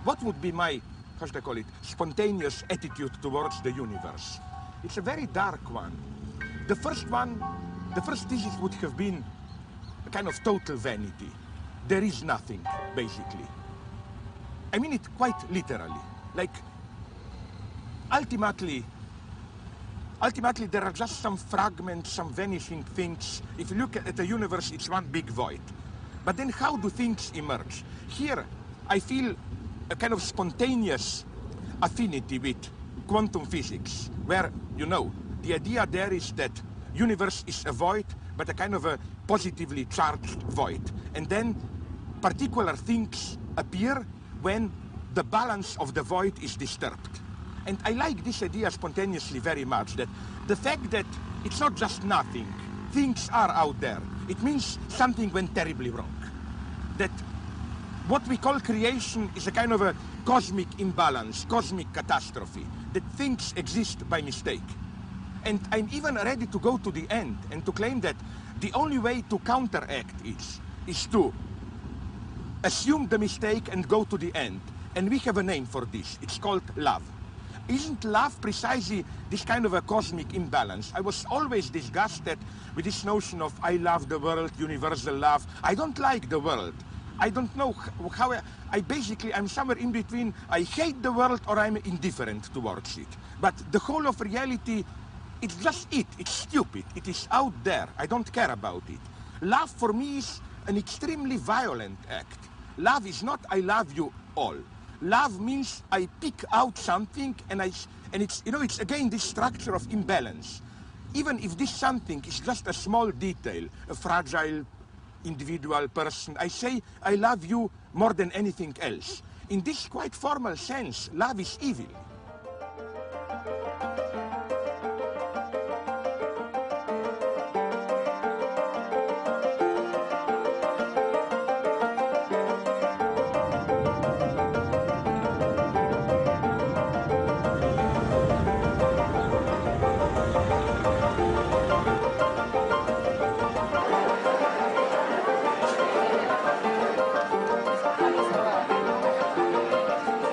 what would be my, how should I call it, spontaneous attitude towards the universe? It's a very dark one. The first thesis would have been a kind of total vanity. There is nothing, basically. I mean it quite literally. Like, ultimately, there are just some fragments, some vanishing things. If you look at the universe, it's one big void. But then how do things emerge? Here, I feel a kind of spontaneous affinity with quantum physics, where, you know, the idea there is that universe is a void, but a kind of a positively charged void. And then particular things appear when the balance of the void is disturbed. And I like this idea spontaneously very much, that the fact that it's not just nothing, things are out there. It means something went terribly wrong. That what we call creation is a kind of a cosmic imbalance, cosmic catastrophe, that things exist by mistake. And I'm even ready to go to the end and to claim that the only way to counteract is to assume the mistake and go to the end. And we have a name for this. It's called love. Isn't love precisely this kind of a cosmic imbalance? I was always disgusted with this notion of I love the world, universal love. I don't like the world. I don't know how I'm somewhere in between. I hate the world or I'm indifferent towards it. But the whole of reality, it's just it. It's stupid. It is out there. I don't care about it. Love for me is an extremely violent act. Love is not I love you all. Love means I pick out something and it's, you know, it's again this structure of imbalance. Even if this something is just a small detail, a fragile individual person, I say I love you more than anything else. In this quite formal sense, love is evil.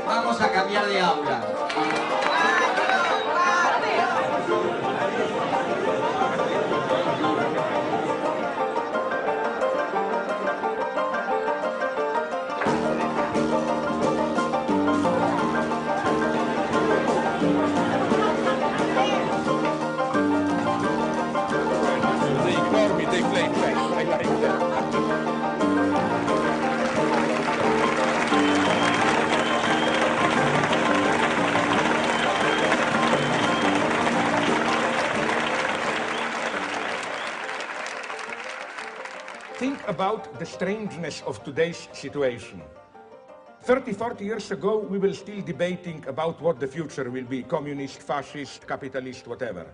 Vamos a cambiar de aula. They play trash. I like that. Think about the strangeness of today's situation. 30, 40 years ago, we were still debating about what the future will be, communist, fascist, capitalist, whatever.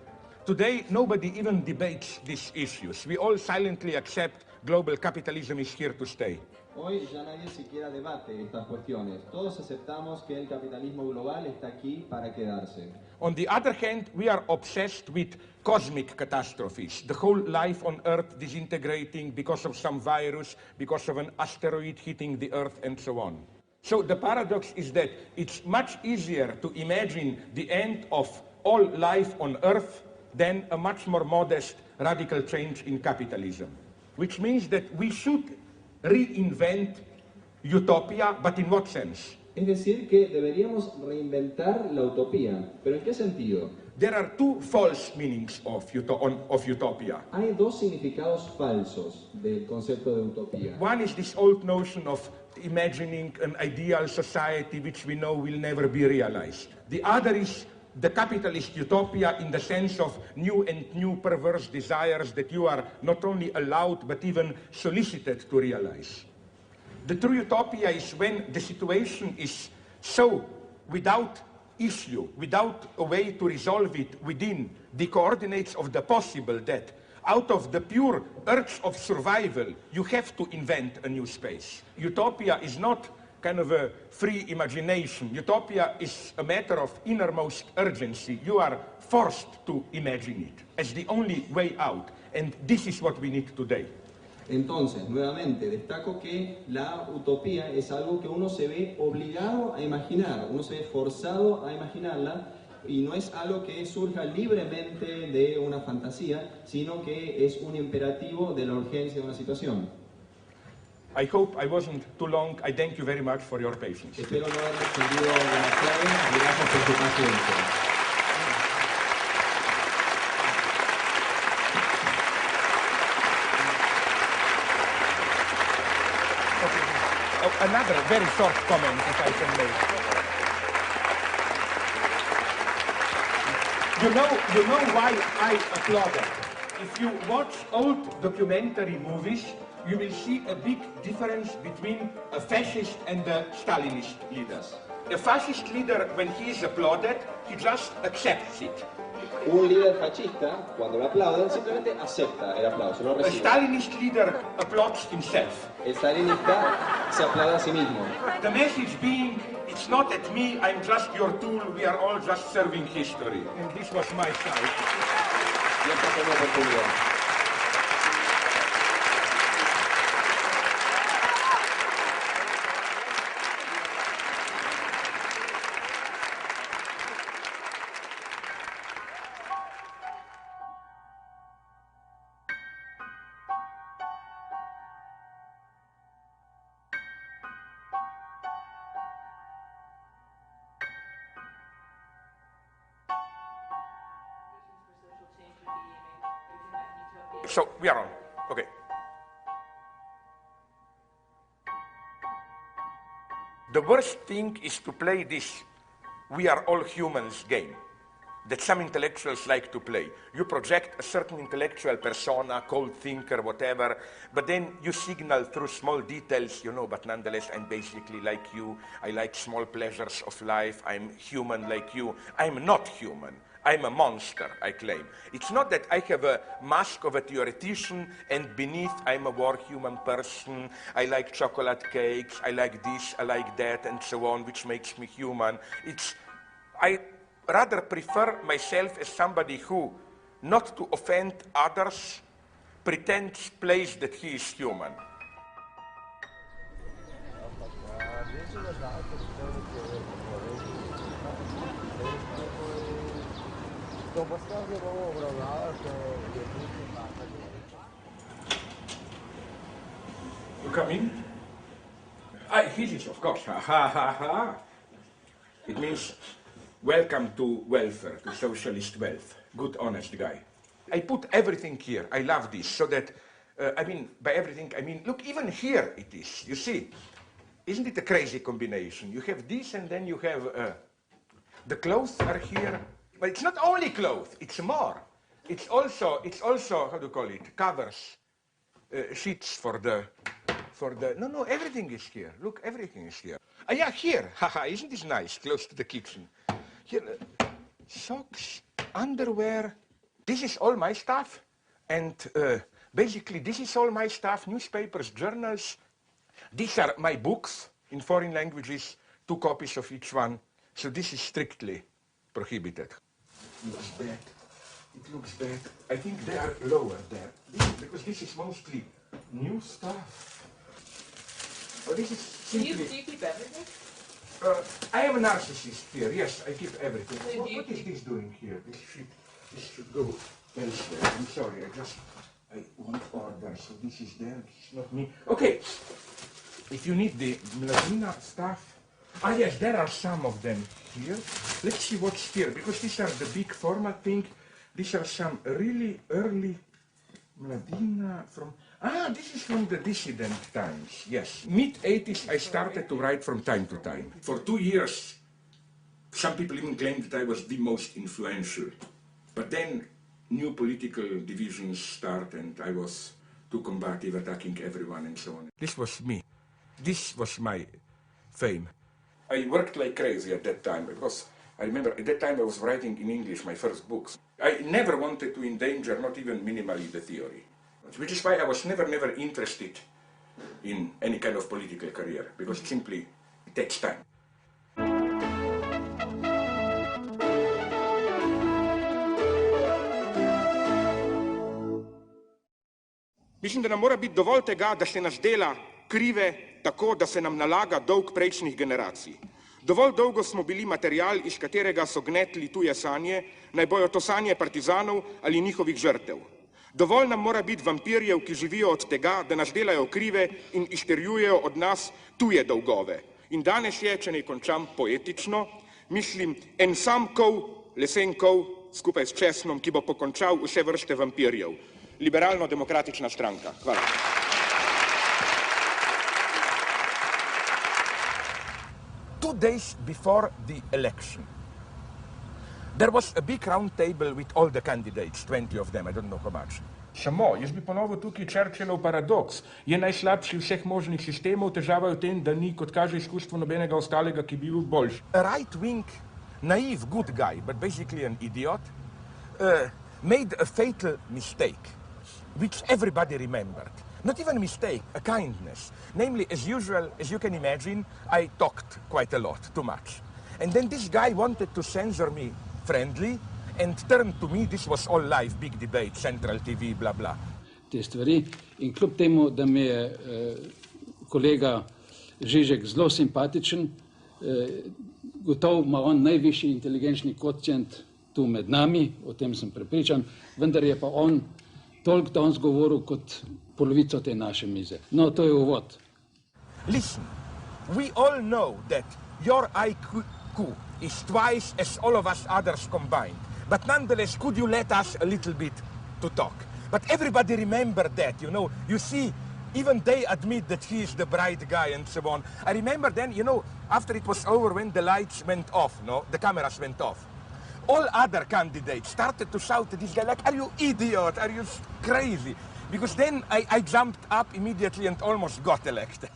Today, nobody even debates these issues. We all silently accept global capitalism is here to stay. Hoy ya nadie siquiera debate estas cuestiones. Todos aceptamos que el capitalismo global está aquí para quedarse. On the other hand, we are obsessed with cosmic catastrophes. The whole life on Earth disintegrating because of some virus, because of an asteroid hitting the Earth, and so on. So the paradox is that it's much easier to imagine the end of all life on Earth than a much more modest radical change in capitalism. Which means that we should reinvent utopia, but in what sense? Es decir, que deberíamos reinventar la utopía. ¿Pero en qué sentido? There are two false meanings of utopia. Hay dos significados falsos del concepto de utopía. One is this old notion of imagining an ideal society which we know will never be realized. The other is the capitalist utopia in the sense of new and new perverse desires that you are not only allowed but even solicited to realize. The true utopia is when the situation is so without issue, without a way to resolve it within the coordinates of the possible, that out of the pure urge of survival, you have to invent a new space. Utopia is not kind of a free imagination. Utopia is a matter of innermost urgency. You are forced to imagine it as the only way out. And this is what we need today. Entonces, nuevamente, destaco que la utopía es algo que uno se ve obligado a imaginar, uno se ve forzado a imaginarla y no es algo que surja libremente de una fantasía, sino que es un imperativo de la urgencia de una situación. I hope I wasn't too long. I thank you very much for your patience. Espero no haber extendido demasiado y gracias por su paciencia. Another very short comment, if I can make. You know why I applauded? If you watch old documentary movies, you will see a big difference between a fascist and a Stalinist leaders. A fascist leader, when he is applauded, he just accepts it. Un líder fascista, cuando lo aplauden, simplemente acepta el aplauso, lo A recibe. Stalinist leader applauds himself. El stalinista se aplaude a sí mismo. The message being, it's not at me, I'm just your tool, we are all just serving history. And this was my side. Y esta fue una oportunidad. So, we are on. Okay. The worst thing is to play this we are all humans game that some intellectuals like to play. You project a certain intellectual persona, cold thinker, whatever, but then you signal through small details, but nonetheless I'm basically like you. I like small pleasures of life. I'm human like you. I'm not human. I'm a monster, I claim. It's not that I have a mask of a theoretician and beneath I'm a war human person. I like chocolate cakes, I like this, I like that, and so on, which makes me human. I rather prefer myself as somebody who, not to offend others, plays that he is human. You come in? His, of course. Ha ha ha ha. It means welcome to welfare, to socialist wealth. Good, honest guy. I put everything here. I love this, so that, by everything, look, even here it is. You see, isn't it a crazy combination? You have this, and then you have, the clothes are here. But it's not only clothes, it's more. It's also, how do you call it, covers, sheets for the, no, everything is here. Look, everything is here. Yeah, here, haha, isn't this nice, close to the kitchen? Here, socks, underwear, this is all my stuff. And basically, this is all my stuff, newspapers, journals. These are my books in foreign languages, 2 copies of each one. So this is strictly prohibited. It looks bad. It looks bad. I think they are lower there. Because this is mostly new stuff. Oh, this is simply... Do you keep everything? I am a narcissist here. Yes, I keep everything. What is this doing here? This should go elsewhere. I'm sorry, I want order. So this is there, this is not me. Okay, if you need the Mladina stuff, yes, there are some of them here. Let's see what's here, because these are the big format thing. These are some really early Mladina from... this is from the dissident times, yes. Mid-80s, I started to write from time to time. For 2 years, some people even claimed that I was the most influential. But then, new political divisions start, and I was too combative, attacking everyone, and so on. This was me. This was my fame. I worked like crazy at that time, because I remember at that time I was writing in English my first books. I never wanted to endanger, not even minimally, the theory. Which is why I was never interested in any kind of political career, because simply it takes time. Mislim, da nam mora biti dovolj tega, da se nas dela krive tako, da se nam nalaga dolg prejšnjih generacij. Dovolj dolgo smo bili material, iz katerega so gnetli tuje sanje, naj bojo to sanje partizanov ali njihovih žrtev. Dovolj nam mora biti vampirjev, ki živijo od tega, da nas delajo krive in izterjujejo od nas tuje dolgove. In danes je, če ne končam poetično, mislim, en sam kov, lesen kov, skupaj s česnom, ki bo pokončal vse vrste vampirjev. Liberalno-demokratična stranka. Hvala. Two days before the election, there was a big round table with all the candidates, 20 of them, I don't know how much. Samo, jaz bi ponovil tukaj Churchillov paradoks. Je najslabši vseh možnih sistemov, težava je v tem, da ni, kot kaže izkustvo, nobenega ostalega, ki bi bil boljši. A right-wing, naive, good guy, but basically an idiot, made a fatal mistake, which everybody remembered. Not even a mistake, a kindness. Namely, as usual, as you can imagine, I talked quite a lot, too much. And then this guy wanted to censor me friendly and turned to me, this was all live, big debate, Central TV, bla bla. Te stvari in kljub temu, da mi je kolega Žižek zelo simpatičen, gotovo ima on najvišji inteligenčni kvocient tu med nami, o tem sem prepričan, vendar je pa on toliko danes govoril kot polovico te naše mize. No, to je uvod. Listen, we all know that your IQ is twice as all of us others combined. But nonetheless, could you let us a little bit to talk? But everybody remember that, you know. You see, even they admit that he is the bright guy and so on. I remember then, you know, after it was over, when the lights went off, no, the cameras went off, all other candidates started to shout at this guy, like, are you idiot? Are you crazy? Because then I jumped up immediately and almost got elected.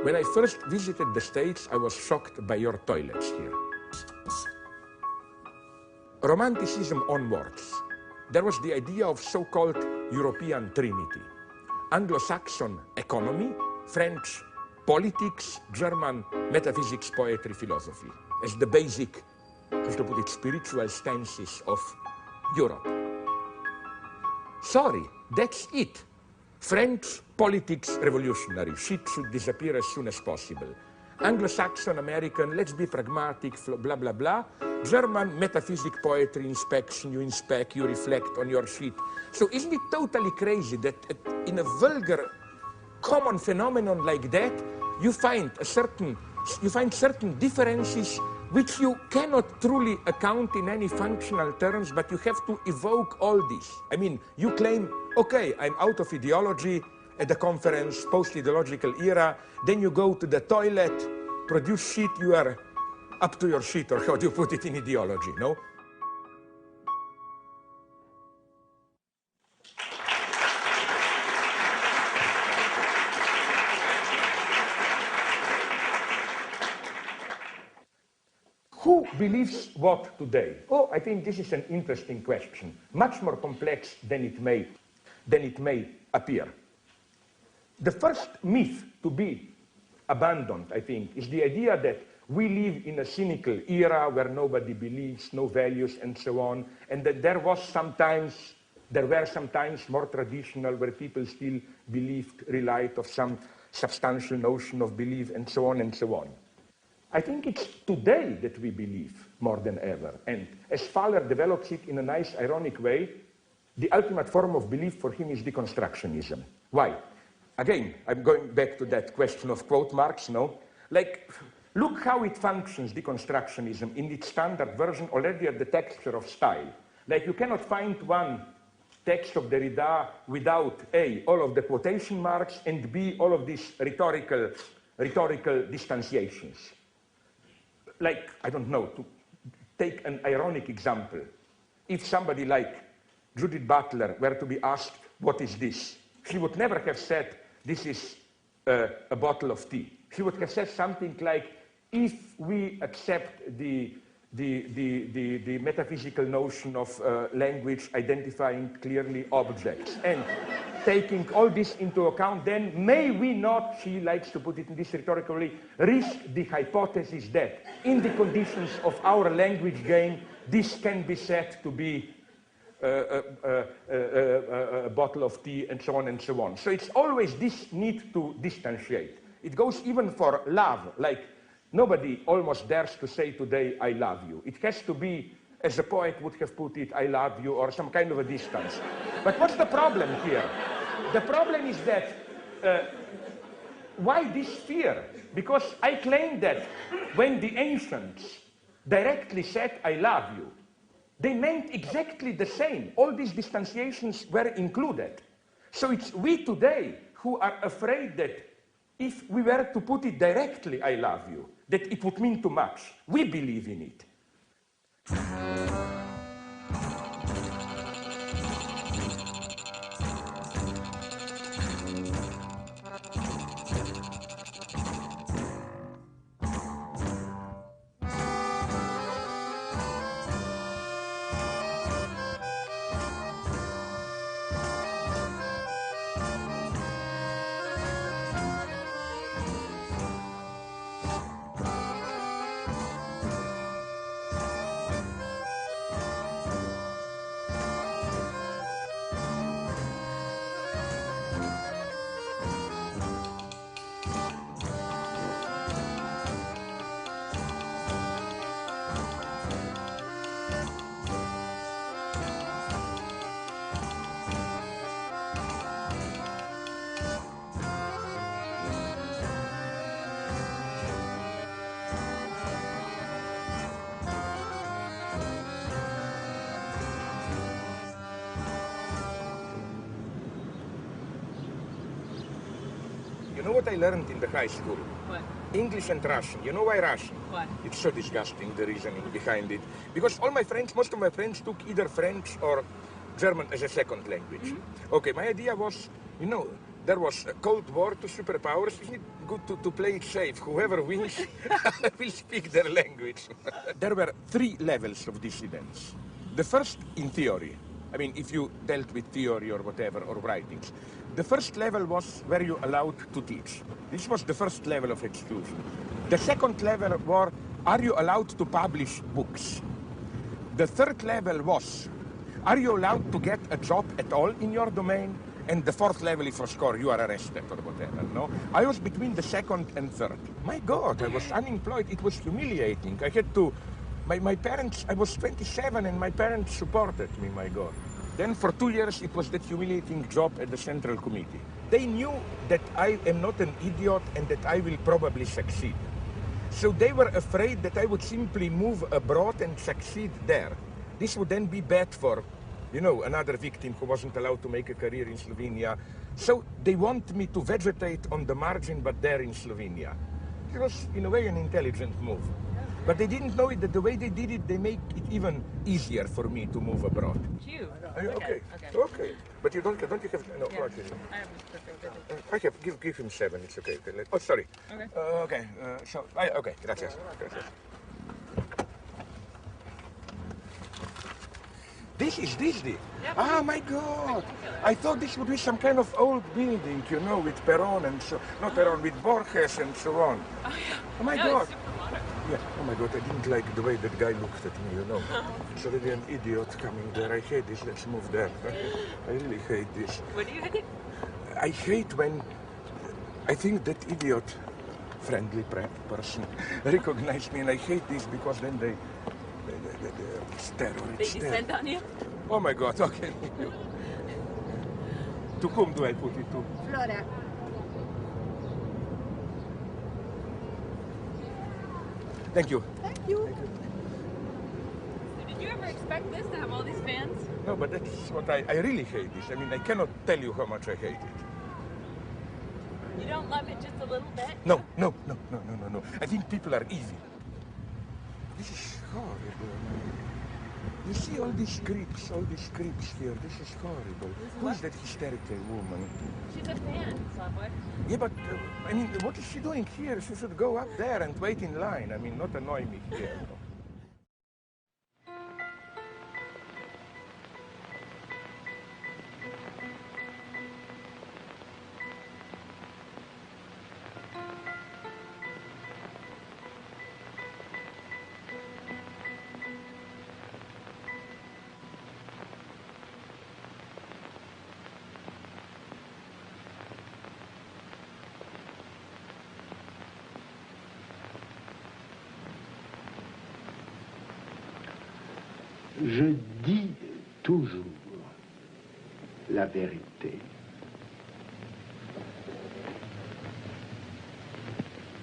When I first visited the States, I was shocked by your toilets here. Romanticism onwards, there was the idea of so-called European Trinity. Anglo-Saxon economy, French politics, German metaphysics, poetry, philosophy, as the basic, how to put it, spiritual stances of Europe. Sorry, that's it. French politics revolutionary, shit should disappear as soon as possible. Anglo-Saxon, American, let's be pragmatic, blah, blah, blah. German metaphysic, poetry, inspection, you inspect, you reflect on your shit. So isn't it totally crazy that in a vulgar, common phenomenon like that, you find certain differences which you cannot truly account in any functional terms, but you have to evoke all this. I mean, you claim, okay, I'm out of ideology at the conference, post-ideological era, then you go to the toilet, produce shit, you are up to your shit, or how do you put it in ideology, no? Who believes what today? Oh, I think this is an interesting question, much more complex than it may appear. The first myth to be abandoned, I think, is the idea that we live in a cynical era where nobody believes, no values, and so on, and that there were sometimes more traditional where people still believed, relied on some substantial notion of belief, and so on and so on. I think it's today that we believe more than ever. And as Fowler develops it in a nice, ironic way, the ultimate form of belief for him is deconstructionism. Why? Again, I'm going back to that question of quote marks, no? Like, look how it functions, deconstructionism, in its standard version already at the texture of style. Like, you cannot find one text of Derrida without A, all of the quotation marks, and B, all of these rhetorical distanciations. Like, I don't know, to take an ironic example, if somebody like Judith Butler were to be asked, what is this? She would never have said, this is a bottle of tea. She would have said something like, if we accept the metaphysical notion of language identifying clearly objects and taking all this into account, then may we not, she likes to put it in this rhetorical way, risk the hypothesis that in the conditions of our language game, this can be said to be a bottle of tea, and so on and so on. So it's always this need to differentiate. It goes even for love, like nobody almost dares to say today, I love you. It has to be, as a poet would have put it, I love you, or some kind of a distance. But what's the problem here? The problem is that, why this fear? Because I claim that when the ancients directly said, I love you, they meant exactly the same. All these distanciations were included. So it's we today who are afraid that if we were to put it directly, I love you, that it would mean too much. We believe in it. You know what I learned in the high school? What? English and Russian. You know why Russian? Why? It's so disgusting, the reasoning behind it. Because all my friends, most of my friends took either French or German as a second language. Mm-hmm. Okay, my idea was, you know, there was a Cold War, two superpowers. Isn't it good to play it safe? Whoever wins will speak their language. There were 3 levels of dissidence. The first, in theory. I mean, if you dealt with theory or whatever, or writings. The first level was, were you allowed to teach? This was the first level of exclusion. The second level was, are you allowed to publish books? The third level was, are you allowed to get a job at all in your domain? And the fourth level, if you score, you are arrested or whatever, no? I was between the second and third. My God, I was unemployed. It was humiliating. I had to, my parents, I was 27 and my parents supported me, my God. Then for 2 years, it was that humiliating job at the Central Committee. They knew that I am not an idiot and that I will probably succeed. So they were afraid that I would simply move abroad and succeed there. This would then be bad for, you know, another victim who wasn't allowed to make a career in Slovenia. So they want me to vegetate on the margin, but there in Slovenia. It was, in a way, an intelligent move. But they didn't know it, that the way they did it, they make it even easier for me to move abroad. You. Okay. Okay. But you don't you have, no, Yeah. okay. I have I have, give him 7, it's okay. Oh, sorry. Okay. Okay, gracias. This is Disney. Yep. Ah, my God. I thought this would be some kind of old building, you know, with Perón and so, not Perón, with Borges and so on. Oh, yeah. Oh, my No, God. it's super modern. Yeah, oh my God, I didn't like the way that guy looked at me, you know. It's already an idiot coming there. I hate this, let's move there. I really hate this. What do you hate? I hate when I think that idiot, friendly person, recognize me, and I hate this because then they stare or They descend on you? Oh my God, okay. To whom do I put it to? Flora. Thank you. Thank you. So did you ever expect this, to have all these fans? No, but that's what I really hate this. I mean, I cannot tell you how much I hate it. You don't love it just a little bit? No. I think people are easy. This is horrible. You see all these creeps here. This is horrible. Who is that hysterical woman? She's a fan, somewhat. Yeah, but, I mean, what is she doing here? She should go up there and wait in line. I mean, not annoy me here. Je dis toujours la vérité.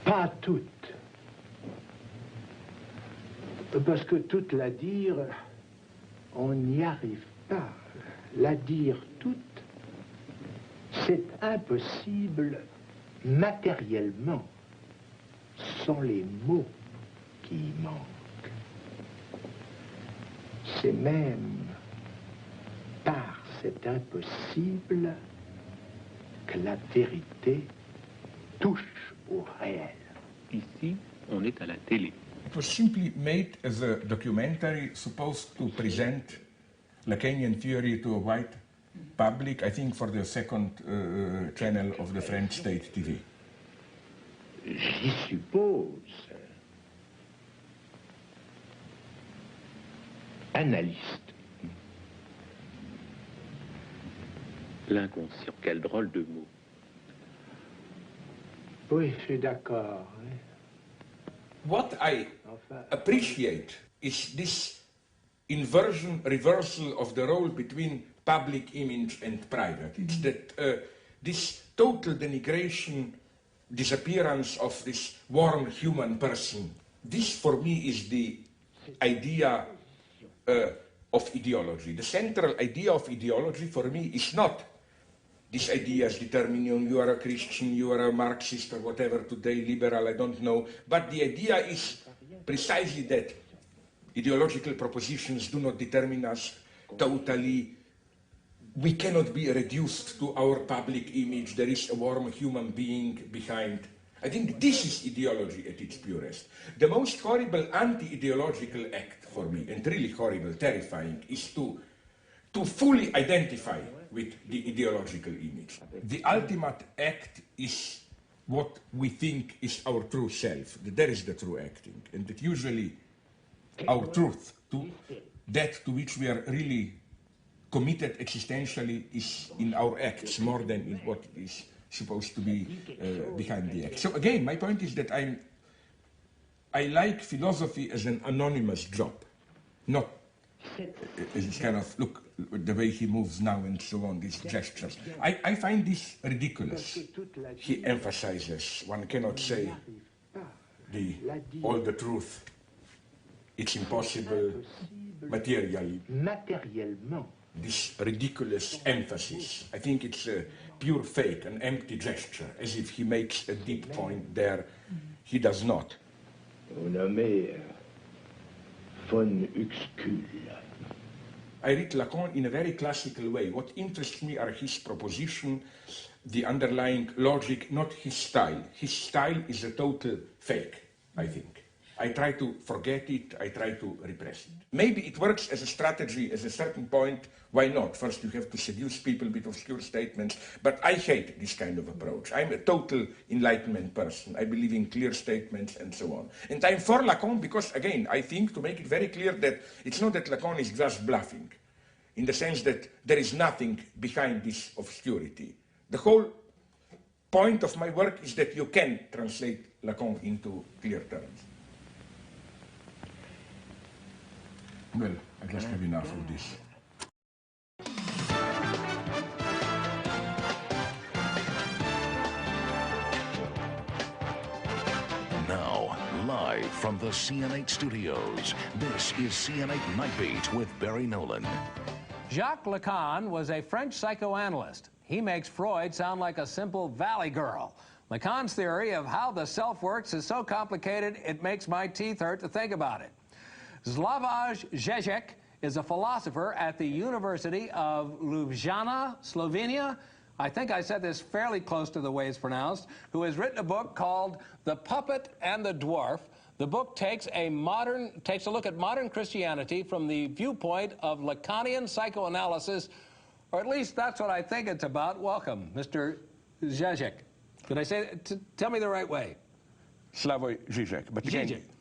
Pas toute. Parce que toute la dire, on n'y arrive pas. La dire toute, c'est impossible matériellement, sans les mots qui y manquent. C'est même par cet impossible que la vérité touche au réel. Ici, on est à la télé. It was simply made as a documentary supposed to present Lacanian theory to a white public, I think for the second channel of the French state TV. J'y suppose. Analyste. L'inconscient, quel drôle de mot. Oui, je suis d'accord. What I appreciate is this reversal of the role between public image and private. It's that this total denigration, disappearance of this warm human person, this for me is the idea of ideology. The central idea of ideology for me is not this idea as determining you are a Christian, you are a Marxist or whatever today, liberal, I don't know. But the idea is precisely that ideological propositions do not determine us totally. We cannot be reduced to our public image. There is a warm human being behind. I think this is ideology at its purest. The most horrible anti-ideological act for me, and really horrible, terrifying, is to fully identify with the ideological image. The ultimate act is what we think is our true self. That is the true acting. And that usually our truth, that to which we are really committed existentially, is in our acts more than in what is supposed to be behind the act. So again, my point is that I like philosophy as an anonymous job, not as kind of, look, the way he moves now and so on, these gestures. I find this ridiculous. He emphasizes, one cannot say all the truth. It's impossible materially. This ridiculous emphasis, I think it's a pure fake, an empty gesture, as if he makes a deep point there. He does not. Von Uxküll. I read Lacan in a very classical way. What interests me are his proposition, the underlying logic, not his style. His style is a total fake, I think. I try to forget it, I try to repress it. Maybe it works as a strategy, at a certain point, why not? First you have to seduce people with obscure statements, but I hate this kind of approach. I'm a total enlightenment person. I believe in clear statements and so on. And I'm for Lacan because, again, I think to make it very clear that it's not that Lacan is just bluffing, in the sense that there is nothing behind this obscurity. The whole point of my work is that you can translate Lacan into clear terms. Well, I just have enough of this. Now, live from the CN8 studios, this is CN8 Nightbeat with Barry Nolan. Jacques Lacan was a French psychoanalyst. He makes Freud sound like a simple valley girl. Lacan's theory of how the self works is so complicated it makes my teeth hurt to think about it. Slavoj Žižek is a philosopher at the University of Ljubljana, Slovenia. I think I said this fairly close to the way it's pronounced, who has written a book called The Puppet and the Dwarf. The book takes a look at modern Christianity from the viewpoint of Lacanian psychoanalysis, or at least that's what I think it's about. Welcome, Mr. Zizek. Did I say it? Tell me the right way. Slavoj Žižek.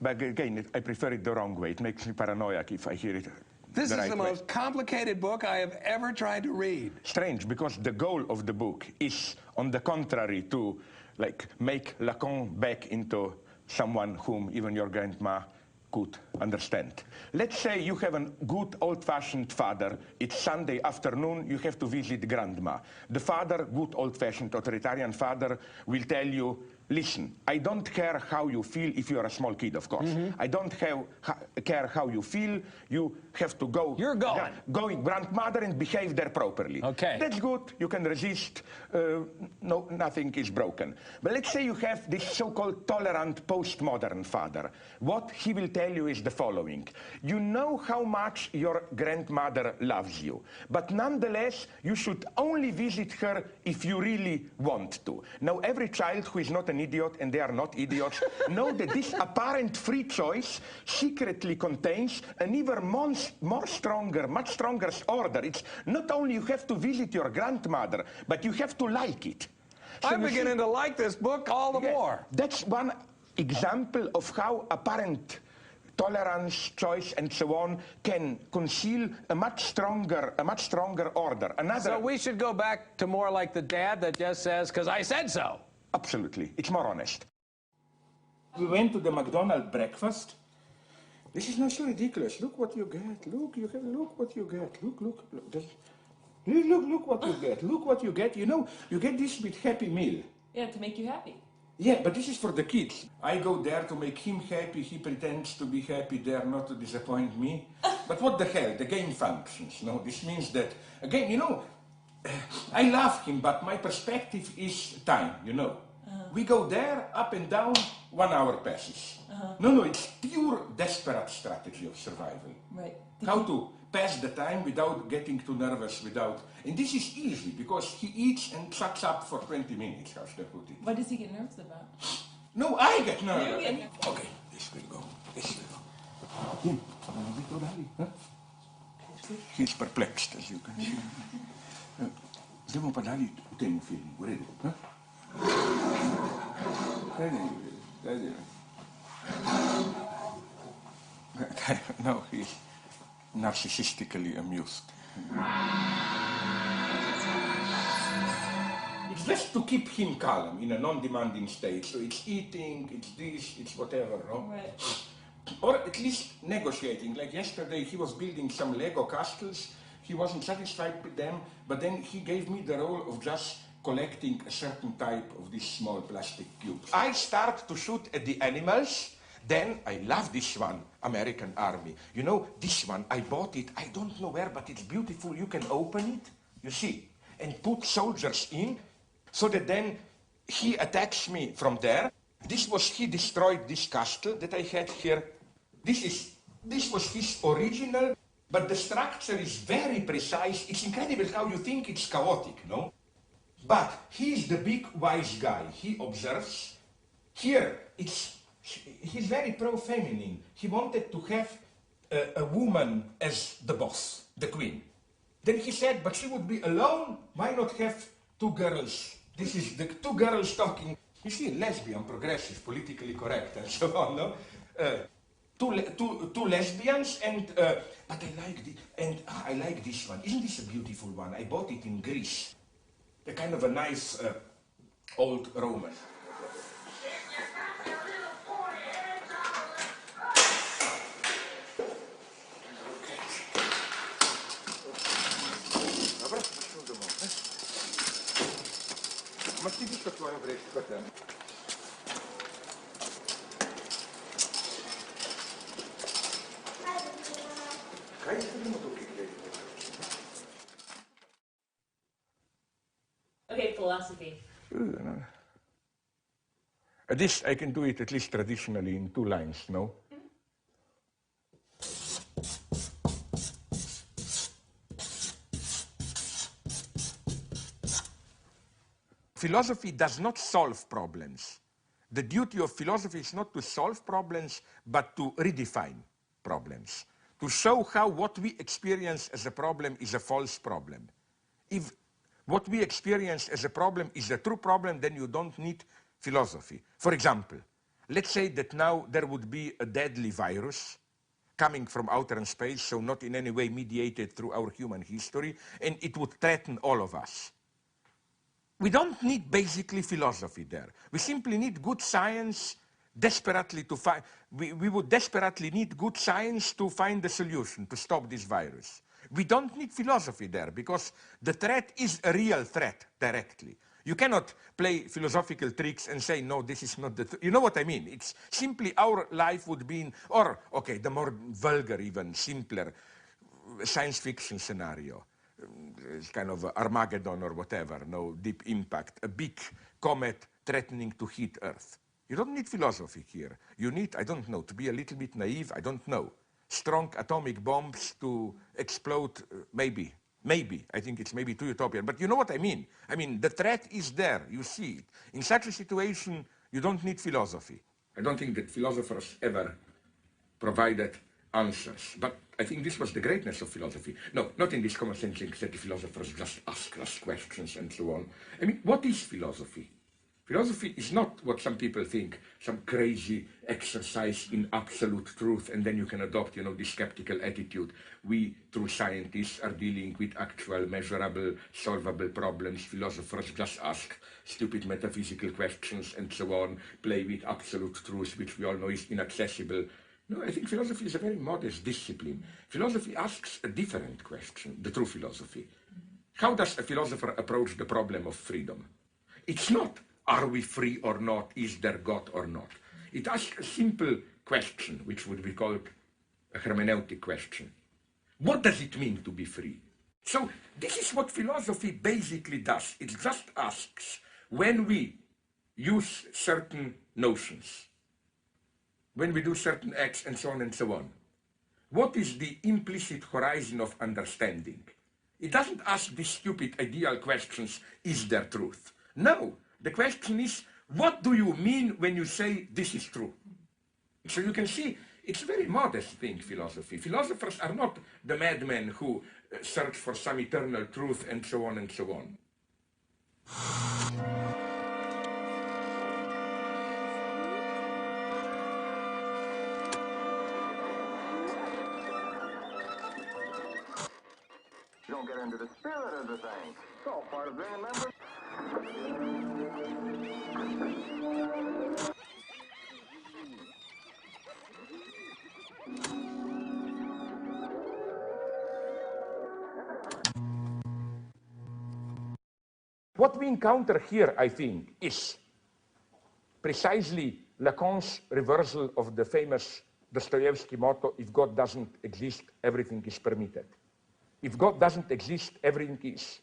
But again, I prefer it the wrong way. It makes me paranoid if I hear it. This is the most complicated book I have ever tried to read. Strange, because the goal of the book is, on the contrary, to make Lacan back into someone whom even your grandma could understand. Let's say you have a good old-fashioned father. It's Sunday afternoon, you have to visit grandma. The father, good old-fashioned authoritarian father, will tell you, listen, I don't care how you feel if you're a small kid, of course. I don't care how you feel. You have to go. You're going. Going, grandmother, and behave there properly. Okay. That's good. You can resist. No, nothing is broken. But let's say you have this so-called tolerant postmodern father. What he will tell you is the following. You know how much your grandmother loves you, but nonetheless, you should only visit her if you really want to. Now, every child who is not an idiot, and they are not idiots, know that this apparent free choice secretly contains an even much stronger order. It's not only you have to visit your grandmother, but you have to like it. So I'm beginning to like this book all the more. That's one example of how apparent tolerance, choice, and so on can conceal a much stronger order. So we should go back to more like the dad that just says, "'Cause I said so." Absolutely. It's more honest. We went to the McDonald's breakfast. This is not so ridiculous. Look what you get. Look what you get. Look what you get. Look what you get. You know, you get this with Happy Meal. Yeah, to make you happy. Yeah, but this is for the kids. I go there to make him happy. He pretends to be happy there, not to disappoint me. But what the hell? The game functions. No, this means that, again, you know, I love him, but my perspective is time, you know. We go there, up and down, 1 hour passes. No, it's pure desperate strategy of survival. Right. How to pass the time without getting too nervous, and this is easy, because he eats and shuts up for 20 minutes, how should I put it? What does he get nervous about? No, I get nervous. Okay, this will go. He's perplexed, as you can see. Stiamo parlando di un film, guarda. No, he's narcissistically amused. It's just to keep him calm in a non-demanding state. So it's eating, it's this, it's whatever, no? Right. Or at least negotiating. Like yesterday, he was building some Lego castles. He wasn't satisfied with them, but then he gave me the role of just collecting a certain type of these small plastic cubes. I start to shoot at the animals. Then I love this one, American Army. You know, this one, I bought it, I don't know where, but it's beautiful. You can open it, you see, and put soldiers in, so that then he attacks me from there. He destroyed this castle that I had here. This was his original, but the structure is very precise. It's incredible how you think it's chaotic, no? But he's the big wise guy. He observes. Here, he's very pro-feminine. He wanted to have a woman as the boss, the queen. Then he said, but she would be alone. Why not have 2 girls? This is the 2 girls talking. You see, lesbian, progressive, politically correct, and so on, no? Two lesbians, and but I like this one. Isn't this a beautiful one? I bought it in Greece. A kind of a nice old Roman. Ma ti dico tu avrei per Okay, philosophy. This, I can do it at least traditionally in 2 lines, no? Philosophy does not solve problems. The duty of philosophy is not to solve problems, but to redefine problems, to show how what we experience as a problem is a false problem. If what we experience as a problem is a true problem, then you don't need philosophy. For example, let's say that now there would be a deadly virus coming from outer space, so not in any way mediated through our human history, and it would threaten all of us. We don't need basically philosophy there. We simply need good science desperately to find, we would desperately need good science to find the solution to stop this virus. We don't need philosophy there because the threat is a real threat directly. You cannot play philosophical tricks and say, no, this is not the, you know what I mean? It's simply our life would be in, or, okay, the more vulgar, even simpler science fiction scenario. It's kind of Armageddon or whatever, no deep impact, a big comet threatening to hit Earth. You don't need philosophy here. You need, I don't know, to be a little bit naive, I don't know. Strong atomic bombs to explode, maybe. I think it's maybe too utopian, but you know what I mean. I mean, the threat is there, you see it. In such a situation, you don't need philosophy. I don't think that philosophers ever provided answers, but I think this was the greatness of philosophy. No, not in this common sense that the philosophers just ask us questions and so on. I mean, what is philosophy? Philosophy is not what some people think, some crazy exercise in absolute truth, and then you can adopt, you know, this skeptical attitude. We, true scientists, are dealing with actual, measurable, solvable problems. Philosophers just ask stupid metaphysical questions and so on, play with absolute truth, which we all know is inaccessible. No, I think philosophy is a very modest discipline. Philosophy asks a different question, the true philosophy. How does a philosopher approach the problem of freedom? It's not, are we free or not? Is there God or not? It asks a simple question, which would be called a hermeneutic question. What does it mean to be free? So this is what philosophy basically does. It just asks, when we use certain notions, when we do certain acts and so on, what is the implicit horizon of understanding? It doesn't ask these stupid ideal questions, is there truth? No. The question is, what do you mean when you say this is true? So you can see, it's a very modest thing, philosophy. Philosophers are not the madmen who search for some eternal truth and so on and so on. You don't get into the spirit of the thing. It's all part of being a member. What we encounter here, I think, is precisely Lacan's reversal of the famous Dostoevsky motto, if God doesn't exist, everything is permitted. If God doesn't exist, everything is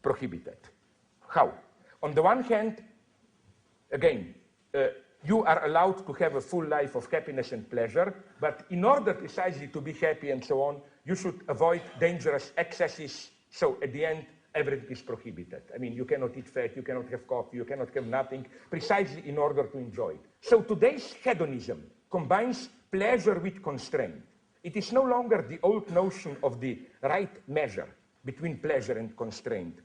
prohibited. How? On the one hand, again, you are allowed to have a full life of happiness and pleasure, but in order precisely to be happy and so on, you should avoid dangerous excesses, so at the end, everything is prohibited. I mean, you cannot eat fat, you cannot have coffee, you cannot have nothing, precisely in order to enjoy it. So today's hedonism combines pleasure with constraint. It is no longer the old notion of the right measure between pleasure and constraint.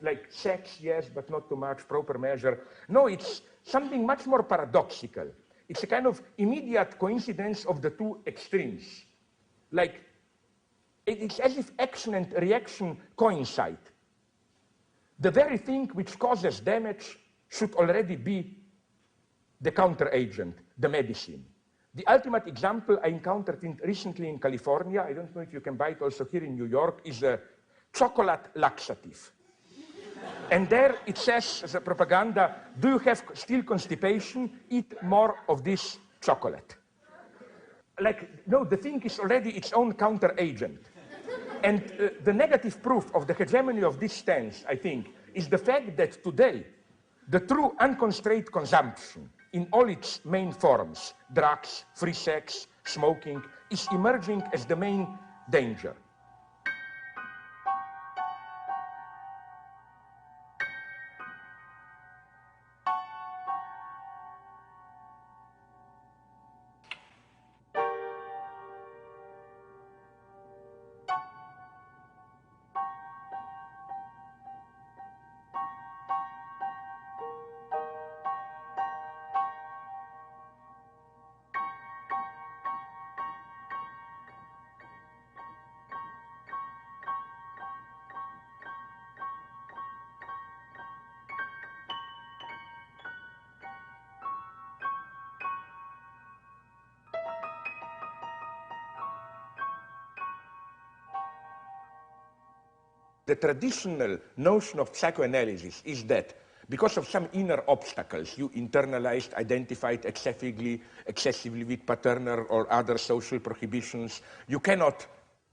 Like sex, yes, but not too much, proper measure. No, it's something much more paradoxical. It's a kind of immediate coincidence of the two extremes. Like, it's as if action and reaction coincide. The very thing which causes damage should already be the counteragent, the medicine. The ultimate example I encountered recently in California, I don't know if you can buy it also here in New York, is a chocolate laxative. And there it says, as a propaganda, do you have still constipation? Eat more of this chocolate. Like, no, the thing is already its own counteragent. And the negative proof of the hegemony of this stance, I think, is the fact that today, the true unconstrained consumption in all its main forms, drugs, free sex, smoking, is emerging as the main danger. the traditional notion of psychoanalysis is that because of some inner obstacles, you internalized, identified excessively with paternal or other social prohibitions, you cannot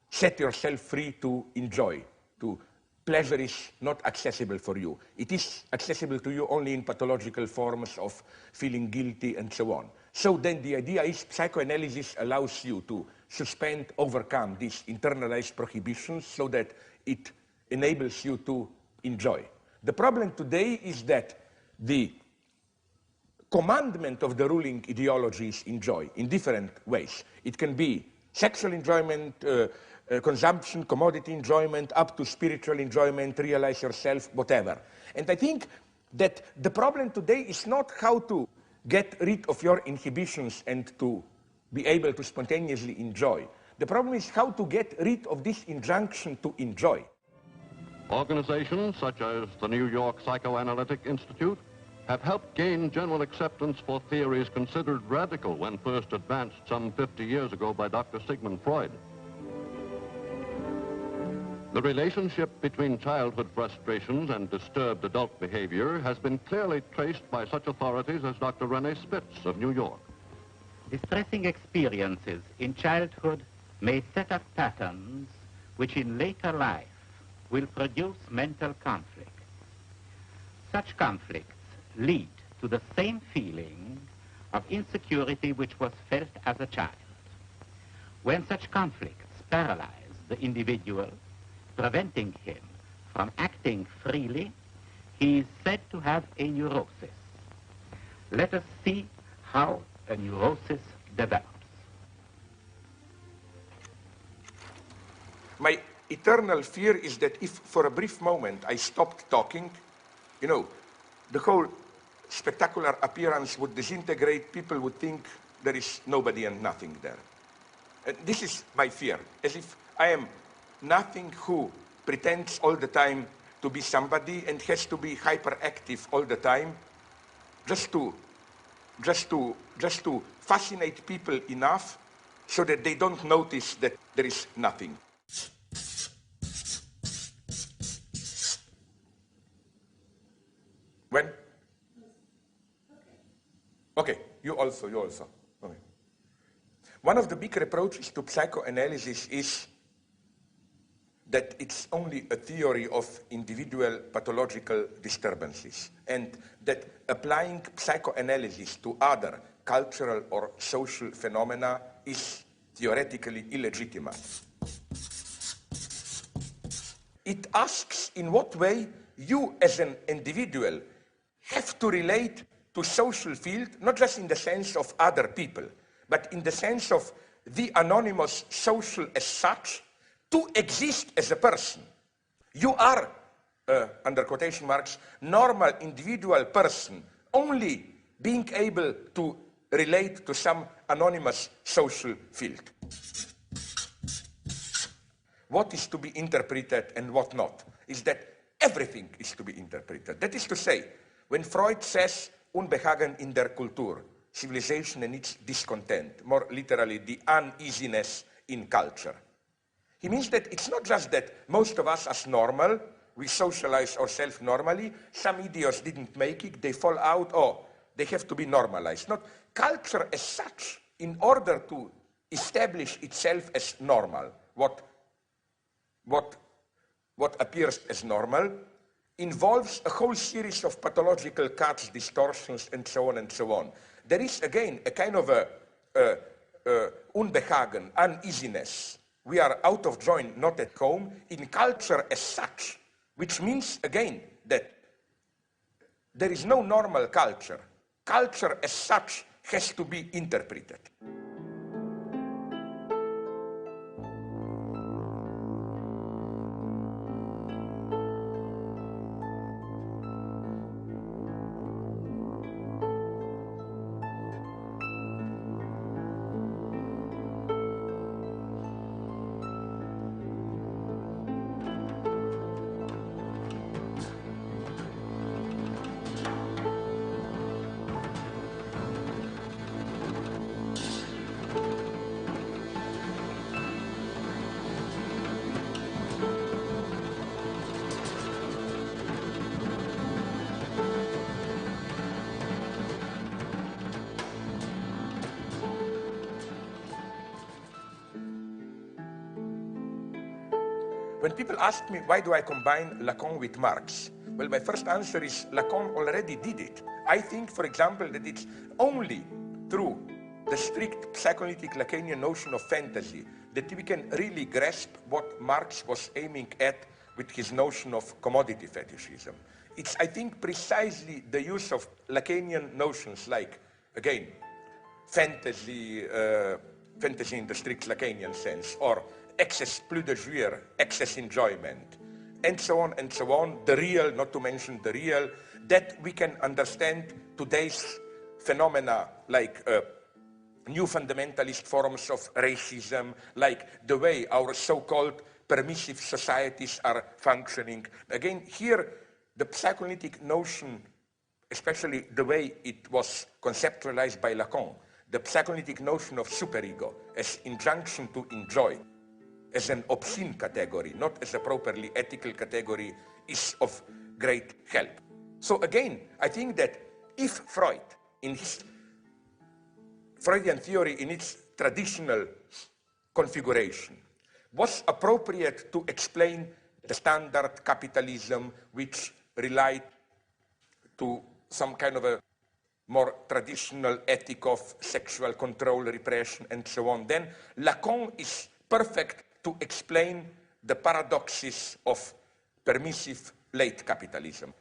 set yourself free to enjoy, to pleasure is not accessible for you. It is accessible to you only in pathological forms of feeling guilty and so on. So then the idea is psychoanalysis allows you to suspend, overcome these internalized prohibitions so that it enables you to enjoy. The problem today is that the commandment of the ruling ideology is enjoy in different ways. It can be sexual enjoyment, consumption, commodity enjoyment, up to spiritual enjoyment, realize yourself, whatever. And I think that the problem today is not how to get rid of your inhibitions and to be able to spontaneously enjoy. The problem is how to get rid of this injunction to enjoy. Organizations such as the New York Psychoanalytic Institute have helped gain general acceptance for theories considered radical when first advanced some 50 years ago by Dr. Sigmund Freud. The relationship between childhood frustrations and disturbed adult behavior has been clearly traced by such authorities as Dr. Rene Spitz of New York. Distressing experiences in childhood may set up patterns which in later life will produce mental conflict. Such conflicts lead to the same feeling of insecurity which was felt as a child. When such conflicts paralyze the individual, preventing him from acting freely, he is said to have a neurosis. Let us see how a neurosis develops. My eternal fear is that if for a brief moment I stopped talking, you know, the whole spectacular appearance would disintegrate, people would think there is nobody and nothing there. And this is my fear, as if I am nothing who pretends all the time to be somebody and has to be hyperactive all the time just to fascinate people enough so that they don't notice that there is nothing. When? Okay, you also. Okay. One of the big reproaches to psychoanalysis is that it's only a theory of individual pathological disturbances, and that applying psychoanalysis to other cultural or social phenomena is theoretically illegitimate. It asks in what way you as an individual have to relate to social field, not just in the sense of other people, but in the sense of the anonymous social as such, to exist as a person. You are, under quotation marks, normal individual person, only being able to relate to some anonymous social field. What is to be interpreted and what not is that everything is to be interpreted. That is to say, when Freud says Unbehagen in der Kultur, civilization and its discontent, more literally the uneasiness in culture, he means that it's not just that most of us as normal, we socialize ourselves normally, some idiots didn't make it, they fall out, oh, they have to be normalized. Not culture as such, in order to establish itself as normal, what appears as normal, involves a whole series of pathological cuts, distortions, and so on and so on. There is, again, a kind of Unbehagen, uneasiness. We are out of joint, not at home, in culture as such, which means, again, that there is no normal culture. Culture as such has to be interpreted. When people ask me, why do I combine Lacan with Marx? Well, my first answer is Lacan already did it. I think, for example, that it's only through the strict psychoanalytic Lacanian notion of fantasy that we can really grasp what Marx was aiming at with his notion of commodity fetishism. It's, I think, precisely the use of Lacanian notions like, again, fantasy in the strict Lacanian sense, or excess plus de jouir, excess enjoyment, and so on, the real, not to mention the real, that we can understand today's phenomena like new fundamentalist forms of racism, like the way our so-called permissive societies are functioning. Again, here, the psychoanalytic notion, especially the way it was conceptualized by Lacan, the psychoanalytic notion of superego as injunction to enjoy, as an obscene category, not as a properly ethical category, is of great help. So again, I think that if Freud, in his Freudian theory in its traditional configuration, was appropriate to explain the standard capitalism which relied to some kind of a more traditional ethic of sexual control, repression, and so on, then Lacan is perfect to explain the paradoxes of permissive late capitalism.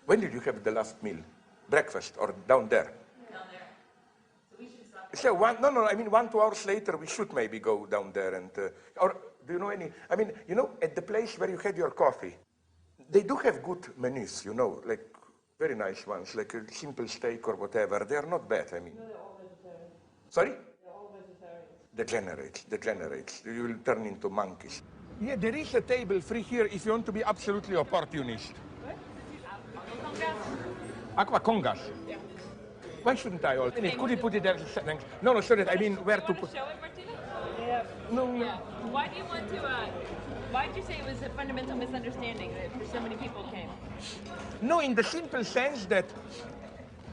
When did you have the last meal? Breakfast or down there? Down there. So we should stop. So I mean 1 2 hours later we should maybe go down there and, or do you know any, I mean, you know, at the place where you had your coffee, they do have good menus, you know, like very nice ones, like a simple steak or whatever. They are not bad, I mean. No, they're all vegetarian. Sorry? They're all vegetarian. Degenerates. You will turn into monkeys. Yeah, there is a table free here if you want to be absolutely opportunist. Aqua Congas? Yeah. Why shouldn't I also? Could you put it there? No, sorry, I mean where to put. Show it, Martina? Yeah. No. Yeah. Why do you want to, why did you say it was a fundamental misunderstanding that so many people came? No, in the simple sense that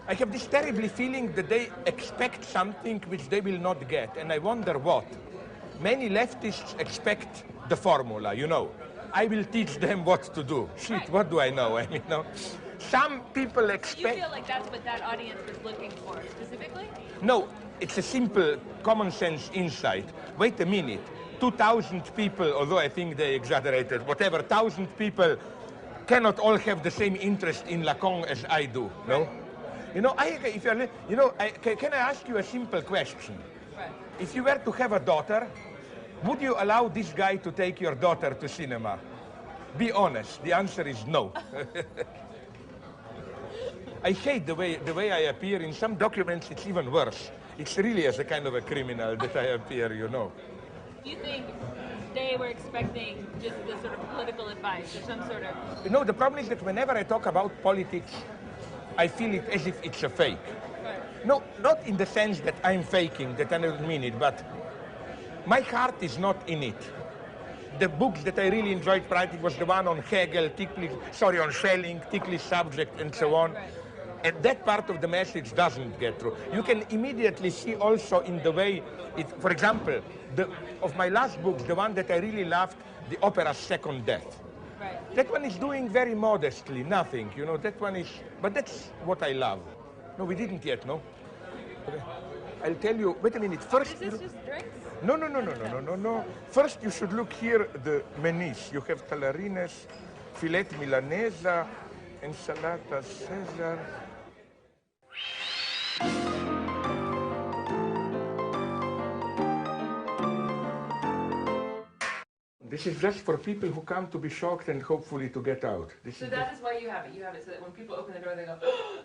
I have this terribly feeling that they expect something which they will not get, and I wonder what. Many leftists expect the formula, you know. I will teach them what to do. Shit, right. What do I know? I mean, no. Some people expect... You feel like that's what that audience was looking for, specifically? No, it's a simple common sense insight. Wait a minute, 2,000 people, although I think they exaggerated, whatever, 1,000 people cannot all have the same interest in Lacan as I do, no? You know, can I ask you a simple question? Right. If you were to have a daughter, would you allow this guy to take your daughter to cinema? Be honest, the answer is no. I hate the way I appear. In some documents, it's even worse. It's really as a kind of a criminal that I appear, you know. Do you think they were expecting just this sort of political advice or some sort of... You know, the problem is that whenever I talk about politics, I feel it as if it's a fake. Right. No, not in the sense that I'm faking, that I don't mean it, but my heart is not in it. The books that I really enjoyed writing was the one on Hegel, on Schelling, ticklish subject, and so on. Right. And that part of the message doesn't get through. You can immediately see also in the way it, for example, of my last books, the one that I really loved, the opera Second Death. Right. That one is doing very modestly, nothing, you know, that one is, but that's what I love. No, we didn't yet, no? Okay. I'll tell you, wait a minute, first... Is this just drinks? No. First you should look here, the menus. You have tallarines, filet milanesa, ensalada Caesar. This is just for people who come to be shocked and hopefully to get out. So that is why you have it. You have it so that when people open the door, they go,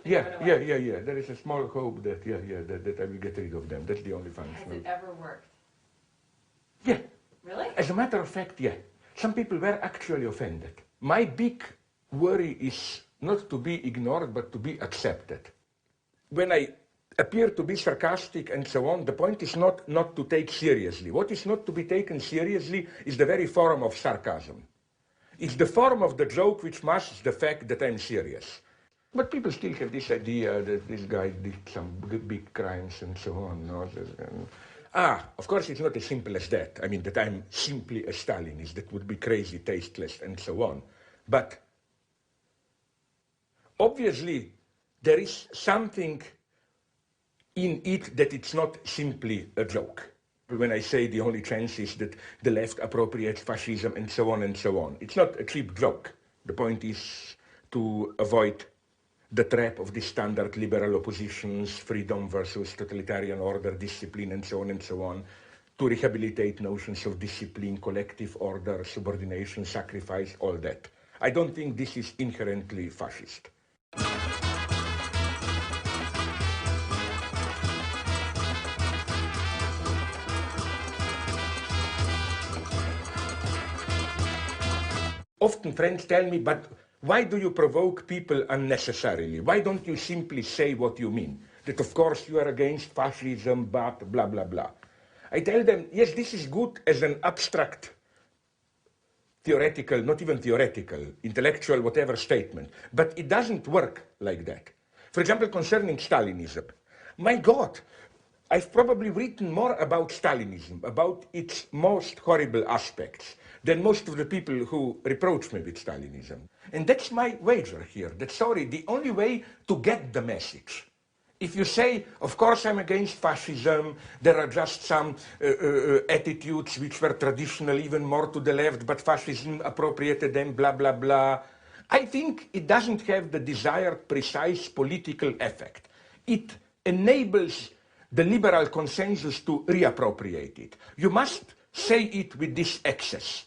Yeah. There is a small hope that, that I will get rid of them. That's the only function. Has it ever worked? Yeah. Really? As a matter of fact, yeah. Some people were actually offended. My big worry is not to be ignored, but to be accepted. When I appear to be sarcastic and so on, the point is not to take seriously. What is not to be taken seriously is the very form of sarcasm. It's the form of the joke which masks the fact that I'm serious. But people still have this idea that this guy did some big crimes and so on. No? Of course it's not as simple as that. I mean, that I'm simply a Stalinist. That would be crazy, tasteless, and so on. But obviously there is something in it that it's not simply a joke. When I say the only chance is that the left appropriates fascism and so on and so on. It's not a cheap joke. The point is to avoid the trap of the standard liberal oppositions, freedom versus totalitarian order, discipline and so on, to rehabilitate notions of discipline, collective order, subordination, sacrifice, all that. I don't think this is inherently fascist. Often friends tell me, but why do you provoke people unnecessarily? Why don't you simply say what you mean? That of course you are against fascism, but blah, blah, blah. I tell them, yes, this is good as an abstract, theoretical, not even theoretical, intellectual, whatever statement. But it doesn't work like that. For example, concerning Stalinism. My God, I've probably written more about Stalinism, about its most horrible aspects, than most of the people who reproach me with Stalinism. And that's my wager here, that, sorry, the only way to get the message, if you say, of course I'm against fascism, there are just some attitudes which were traditionally even more to the left, but fascism appropriated them, blah, blah, blah, I think it doesn't have the desired precise political effect. It enables the liberal consensus to reappropriate it. You must say it with this excess.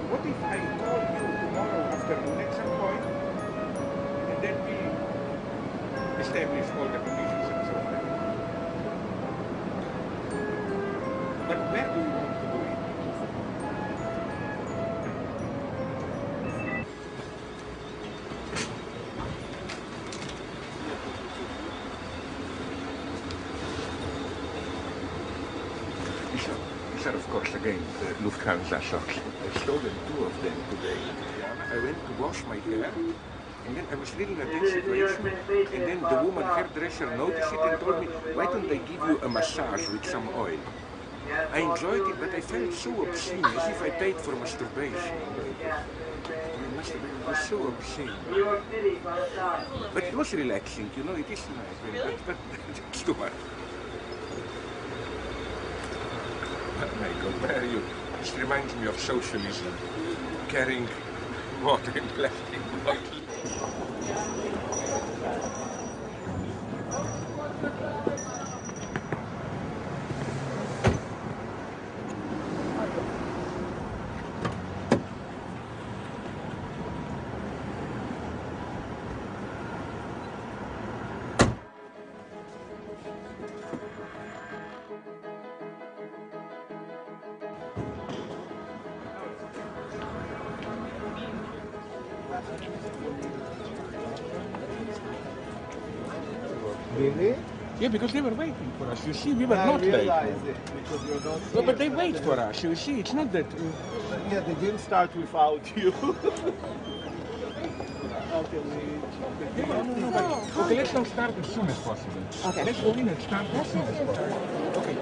What if I call you tomorrow afternoon at some point, and then we establish all the conditions and so on? But where do you want to do it? These are, of course, again, Lufthansa socks. I've stolen 2 of them today. I went to wash my hair, and then I was really in a tense situation, and then the woman hairdresser noticed it and told me, why don't I give you a massage with some oil? I enjoyed it, but I felt so obscene, as if I paid for masturbation. It was so obscene. But it was relaxing, you know, it is nice. Really? But it's too much. But my God, where are you? This reminds me of socialism, carrying water in plastic bottles. Really? Yeah, because they were waiting for us. You see, we were not late. Because you're not Well, but they wait for us. You see, it's not that. Yeah, they didn't start without you. Okay, Okay, let's not start as soon as possible. Okay. Let's go in and start as soon as possible. Okay.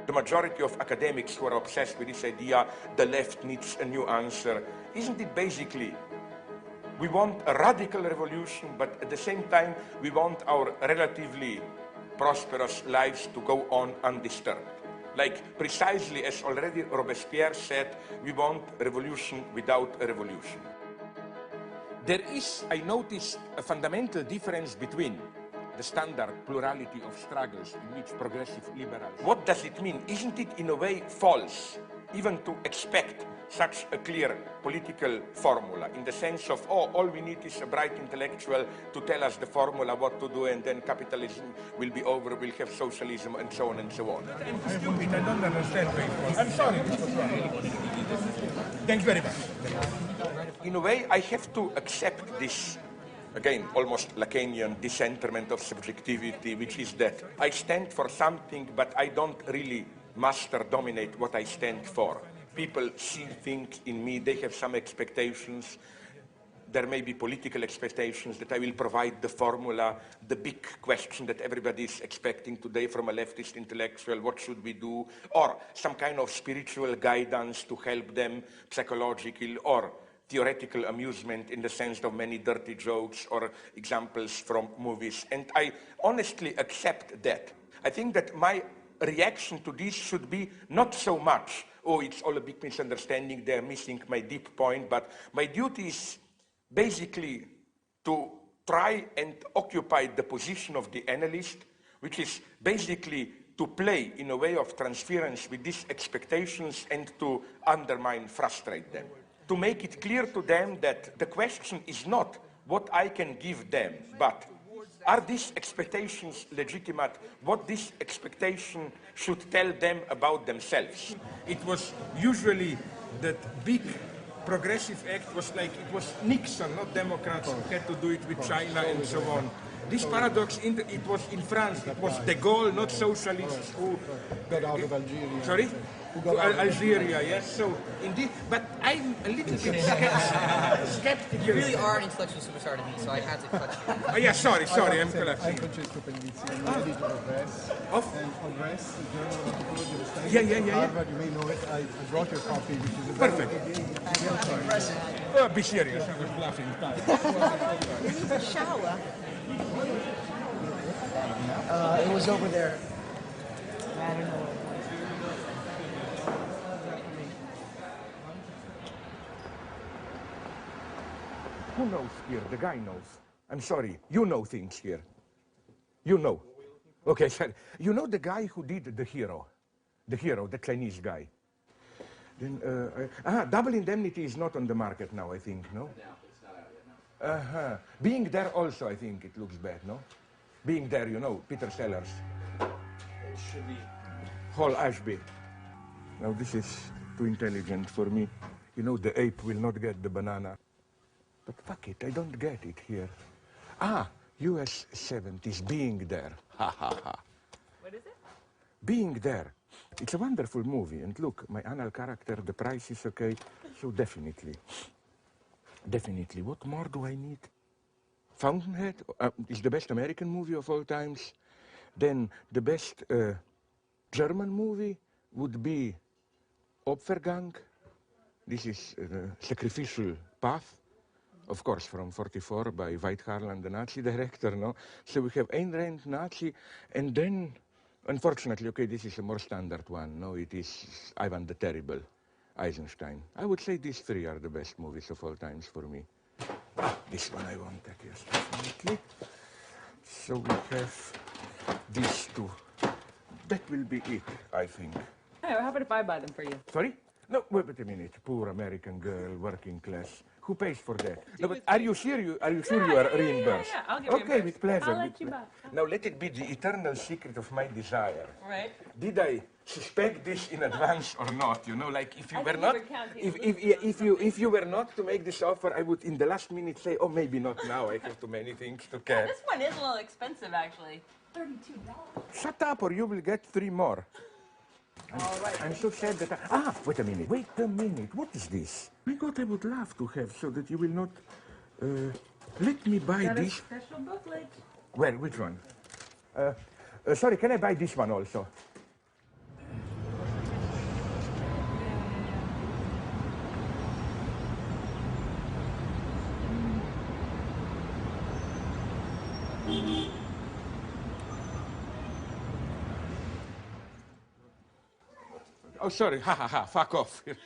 The majority of academics who are obsessed with this idea, the left needs a new answer. Isn't it basically, we want a radical revolution, but at the same time, we want our relatively prosperous lives to go on undisturbed. Like precisely as already Robespierre said, we want a revolution without a revolution. There is, I noticed, a fundamental difference between the standard plurality of struggles in which progressive liberals. What does it mean? Isn't it in a way false even to expect such a clear political formula, in the sense of, oh, all we need is a bright intellectual to tell us the formula, what to do, and then capitalism will be over, we'll have socialism, and so on and so on. I'm stupid, I don't understand. I'm sorry. Thank you very much. In a way, I have to accept this, again, almost Lacanian discentrament of subjectivity, which is that I stand for something, but I don't really master, dominate what I stand for. People see things in me, they have some expectations. There may be political expectations that I will provide the formula, the big question that everybody is expecting today from a leftist intellectual, what should we do? Or some kind of spiritual guidance to help them, psychological or theoretical amusement in the sense of many dirty jokes or examples from movies. And I honestly accept that. I think that my reaction to this should be not so much, oh, it's all a big misunderstanding, they're missing my deep point, but my duty is basically to try and occupy the position of the analyst, which is basically to play in a way of transference with these expectations and to undermine, frustrate them. To make it clear to them that the question is not what I can give them, but are these expectations legitimate? What this expectation should tell them about themselves? It was usually that big progressive act was like, it was Nixon, not Democrats, who had to do it with China and so on. This paradox, it was in France, it was de Gaulle, not socialists who got out of Algeria. Sorry? Algeria, yes. So indeed, but I'm a little bit skeptical. You really are an intellectual superstar to me, so I had to cut you. Oh, yeah, sorry, I'm collapsing. I'm Francesco Pellizi, I'm the editor of Press. And Progress, the journal of technology and studies. Yeah. Harvard, you may know it. I brought your copy, which is a perfect. Oh, be serious, I was bluffing. You need a shower. It was over there. I don't know. Who knows here? The guy knows. I'm sorry, you know things here. You know. Okay, sorry. You know the guy who did the hero, the Chinese guy. Then, Double Indemnity is not on the market now, I think, no? Being There also, I think it looks bad, no? Being There, you know, Peter Sellers. It should be. Hall Ashby. Now this is too intelligent for me. You know, the ape will not get the banana. But fuck it, I don't get it here. US 70s, Being There. Ha ha ha. What is it? Being There. It's a wonderful movie. And look, my anal character, the price is okay. So definitely. Definitely. What more do I need? Fountainhead is the best American movie of all times. Then the best German movie would be Opfergang. This is Sacrificial Path. Of course, from 44 by Veit Harlan, the Nazi director, no? So we have Ayn Rand, Nazi, and then, unfortunately, okay, this is a more standard one, no? It is Ivan the Terrible, Eisenstein. I would say these three are the best movies of all times for me. This one I want, yes, definitely. So we have these two. That will be it, I think. Hey, how about if I buy them for you? Sorry? No, wait a minute. Poor American girl, working class. Who pays for that? No, but are you sure you are reimbursed? Yeah, I'll get okay, reimbursed. with pleasure. I'll let you buy. Now let it be the eternal secret of my desire. Right. Did I suspect this in advance or not? You know, like if you I were think not, you were counting. if you were not to make this offer, I would in the last minute say, oh, maybe not now. I have too many things to catch. This one is a little expensive, actually. $32. Shut up, or you will get 3 more. I'm so sad that wait a minute. Wait a minute. What is this? My God, I would love to have so that you will not. Let me buy Got this. a special booklet. Where? Which one? Sorry, can I buy this one also? Oh, sorry. Ha ha ha. Fuck off. What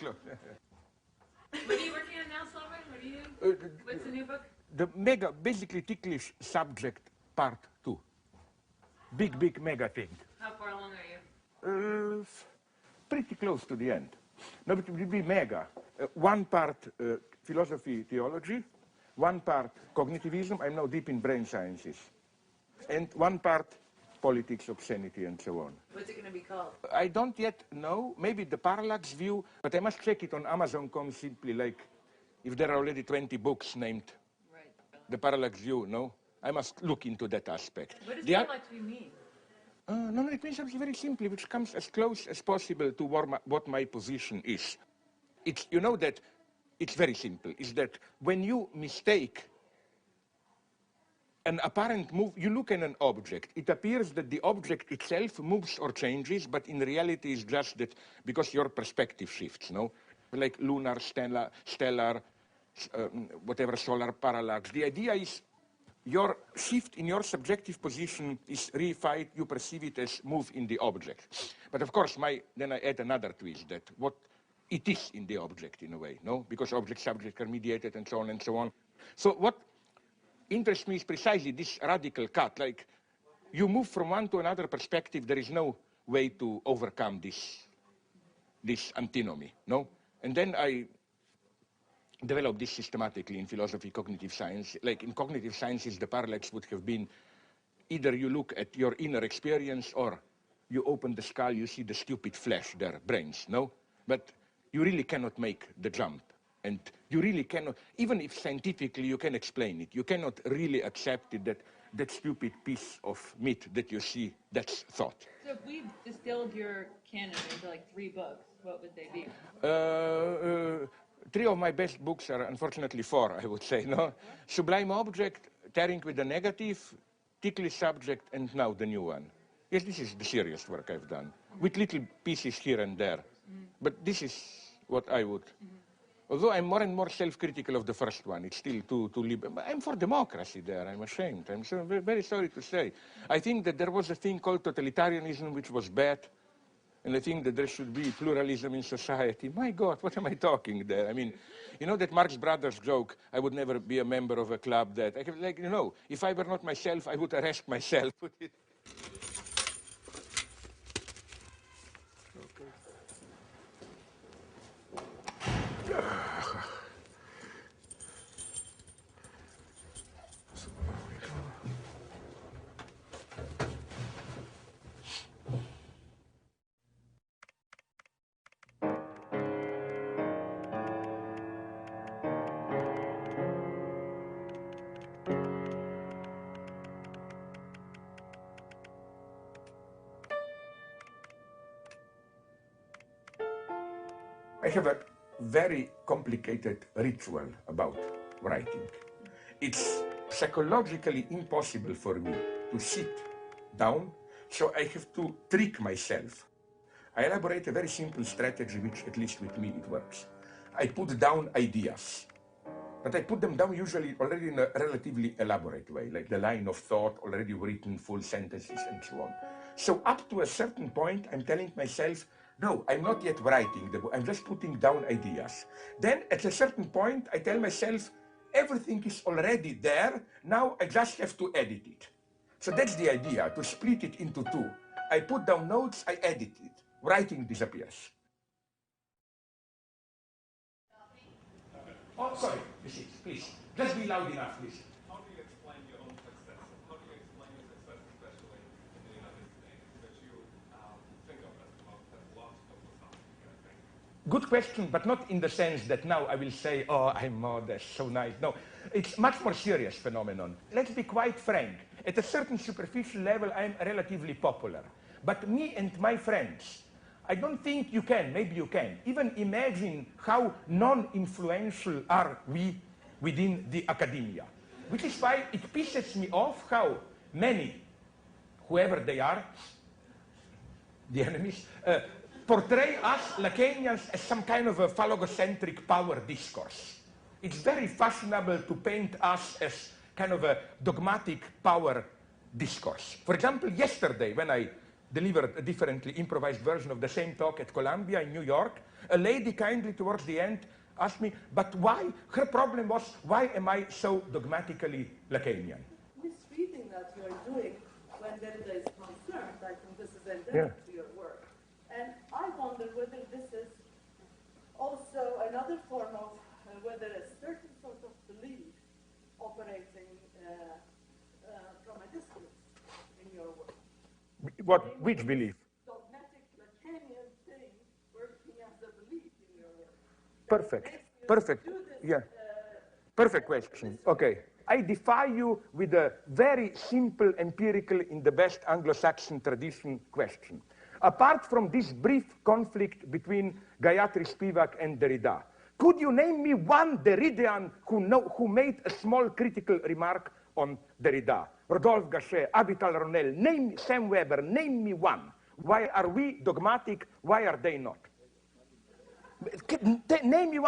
are you working on now, Slovan? What are you? What's the new book? The basically ticklish subject part 2. Big mega thing. How far along are you? Pretty close to the end. No, but it will be mega. 1 part philosophy, theology, 1 part cognitivism. I'm now deep in brain sciences. And 1 part politics, obscenity, and so on. What's it going to be called? I don't yet know. Maybe the parallax view, but I must check it on Amazon.com simply like if there are already 20 books named the parallax view, no? I must look into that aspect. What does parallax view mean? No, it means something very simply, which comes as close as possible to what my position is. It's, you know that it's very simple, is that when you mistake an apparent move, you look at an object, it appears that the object itself moves or changes, but in reality is just that because your perspective shifts, no? Like lunar, stellar, whatever, solar parallax. The idea is your shift in your subjective position is reified, you perceive it as move in the object. But of course, then I add another twist, that what it is in the object in a way, no? Because object-subject are mediated and so on and so on. So what interests me is precisely this radical cut, like you move from one to another perspective, there is no way to overcome this antinomy, no? And then I developed this systematically in philosophy, cognitive science. Like in cognitive sciences, the parallax would have been either you look at your inner experience or you open the skull, you see the stupid flesh there, brains, no? But you really cannot make the jump. And you really cannot, even if scientifically you can explain it, you cannot really accept it that stupid piece of meat that you see, that's thought. So if we distilled your canon into like 3 books, what would they be? 3 of my best books are unfortunately 4, I would say, no? Sublime Object, Tearing with the Negative, Ticklish Subject, and now the new one. Yes, this is the serious work I've done, with little pieces here and there. But this is what I would... Although I'm more and more self-critical of the first one, it's still too liberal. I'm for democracy there, I'm ashamed. I'm so very sorry to say. I think that there was a thing called totalitarianism, which was bad, and I think that there should be pluralism in society. My God, what am I talking there? I mean, you know that Marx Brothers joke, I would never be a member of a club that, like, you know, if I were not myself, I would arrest myself. I have a very complicated ritual about writing. It's psychologically impossible for me to sit down, so I have to trick myself. I elaborate a very simple strategy, which at least with me it works. I put down ideas, but I put them down usually already in a relatively elaborate way, like the line of thought, already written, full sentences, and so on. So up to a certain point, I'm telling myself, no, I'm not yet writing the book, I'm just putting down ideas. Then at a certain point, I tell myself, everything is already there, now I just have to edit it. So that's the idea, to split it into 2. I put down notes, I edit it. Writing disappears. Oh, sorry. You see, please. Just be loud enough, please. How do you explain your own success? How do you explain your success, especially in the United States, that you think of as the most logical or something, I think? Good question, but not in the sense that now I will say, oh, I'm modest, so nice. No, it's much more serious phenomenon. Let's be quite frank. At a certain superficial level, I'm relatively popular. But me and my friends, I don't think you can, maybe you can, even imagine how non-influential are we within the academia. Which is why it pisses me off how many, whoever they are, the enemies, portray us Lacanians as some kind of a phallogocentric power discourse. It's very fashionable to paint us as kind of a dogmatic power discourse. For example, yesterday when I delivered a differently improvised version of the same talk at Columbia in New York, a lady kindly towards the end asked me, but why? Her problem was, why am I so dogmatically Lacanian? Misreading that you're doing when Derrida is concerned, I think this is endemic to your work. And I wonder whether this is also another form of, whether a certain sort of belief operating from a distance in your work. Which belief? Dogmatic Lacanian thing working as a belief in your work. Perfect. Yeah. Perfect question. Okay. I defy you with a very simple, empirical, in the best Anglo-Saxon tradition question. Apart from this brief conflict between Gayatri Spivak and Derrida, could you name me one Derridean who made a small critical remark on Derrida? Rodolphe Gachet, Avital Ronel, name Sam Weber, name me one. Why are we dogmatic? Why are they not? Name me